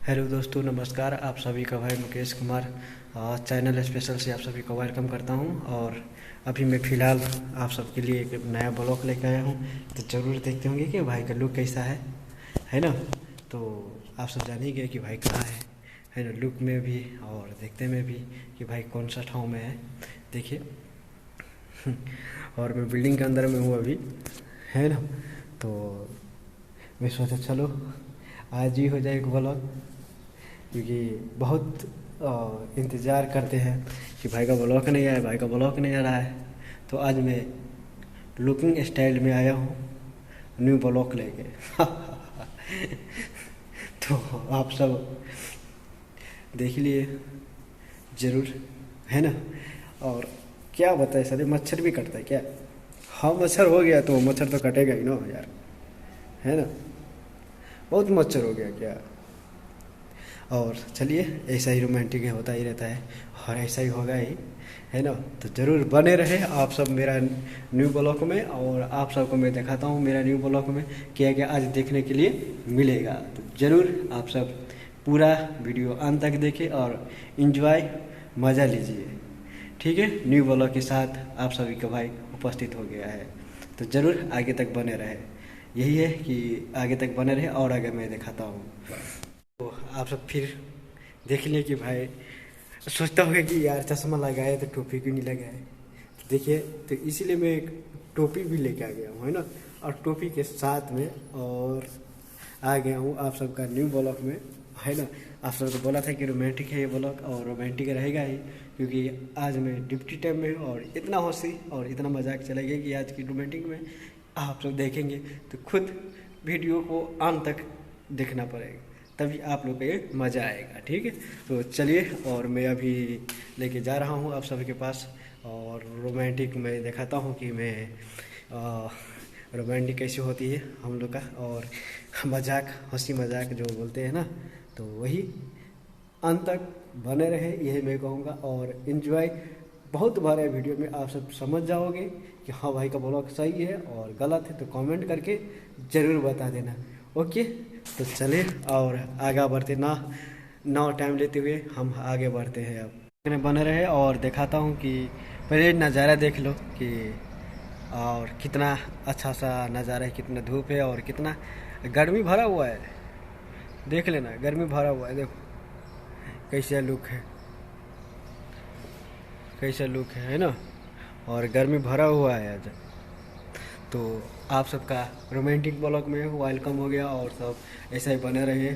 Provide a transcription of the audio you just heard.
Hello दोस्तों, नमस्कार। आप सभी का भाई मुकेश कुमार चैनल स्पेशल से आप सभी को वेलकम करता हूं। और अभी मैं फ़िलहाल आप सबके लिए एक नया ब्लॉग लेकर आया हूं। तो ज़रूर देखते होंगे कि भाई का लुक कैसा है ना। तो आप सब जान ही गए कि भाई कहाँ है ना, लुक में भी और देखते में भी कि भाई कौन सा ठाव में है। देखिए और मैं बिल्डिंग के अंदर में हूँ अभी, है ना। तो मैं सोचा चलो आज ही हो जाए एक ब्लॉग, क्योंकि बहुत इंतज़ार करते हैं कि भाई का ब्लॉग नहीं आया, भाई का ब्लॉग नहीं आ रहा है। तो आज मैं लुकिंग स्टाइल में आया हूँ न्यू ब्लॉग लेके तो आप सब देख लिए ज़रूर, है ना। और क्या बताए सर, मच्छर भी कटता है क्या? हाँ, मच्छर हो गया तो मच्छर तो कटेगा ही ना यार, है ना। बहुत मच्छर हो गया क्या। और चलिए, ऐसा ही रोमांटिक होता ही रहता है और ऐसा ही होगा ही, है ना। तो ज़रूर बने रहे आप सब मेरा न्यू ब्लॉग में। और आप सबको मैं दिखाता हूँ मेरा न्यू ब्लॉग में क्या क्या आज देखने के लिए मिलेगा। तो ज़रूर आप सब पूरा वीडियो अंत तक देखें और इन्जॉय मज़ा लीजिए, ठीक है। न्यू ब्लॉग के साथ आप सभी का भाई उपस्थित हो गया है। तो ज़रूर आगे तक बने रहे, यही है कि आगे तक बने रहे और आगे मैं दिखाता हूँ। तो आप सब फिर देख लिए कि भाई सोचता होगा कि यार चश्मा लगाए तो टोपी क्यों नहीं लगाए। तो देखिए, तो इसीलिए मैं एक टोपी भी लेके आ गया हूँ, है ना। और टोपी के साथ में और आ गया हूँ आप सबका न्यू ब्लॉग में, है ना। आप सबको बोला था कि रोमांटिक है ये ब्लॉग और रोमांटिक रहेगा ही, क्योंकि आज मैं ड्यूटी टाइम में और इतना हंसी और इतना मजाक चलेगा कि आज की रोमांटिक में आप सब देखेंगे तो खुद वीडियो को अंत तक देखना पड़ेगा, तभी आप लोग को ये मज़ा आएगा, ठीक है। तो चलिए, और मैं अभी लेके जा रहा हूँ आप सभी के पास और रोमांटिक मैं दिखाता हूँ कि मैं रोमांटिक कैसी होती है हम लोग का। और मजाक, हंसी मजाक जो बोलते हैं ना, तो वही अंत तक बने रहे, यही मैं कहूँगा। और इन्जॉय बहुत भरा वीडियो में आप सब समझ जाओगे कि हाँ भाई का ब्लॉग सही है और गलत है, तो कमेंट करके ज़रूर बता देना, ओके। तो चले और आगे बढ़ते ना टाइम लेते हुए हम आगे बढ़ते हैं। अब बने रहे और दिखाता हूँ कि पहले नज़ारा देख लो कि और कितना अच्छा सा नज़ारा है, कितना धूप है और कितना गर्मी भरा हुआ है। देख लेना, गर्मी भरा हुआ है, देखो कैसा लुक है, कैसा लुक है ना। और गर्मी भरा हुआ है आज। तो आप सबका रोमांटिक ब्लॉग में वेलकम हो गया और सब ऐसा ही बने रहे।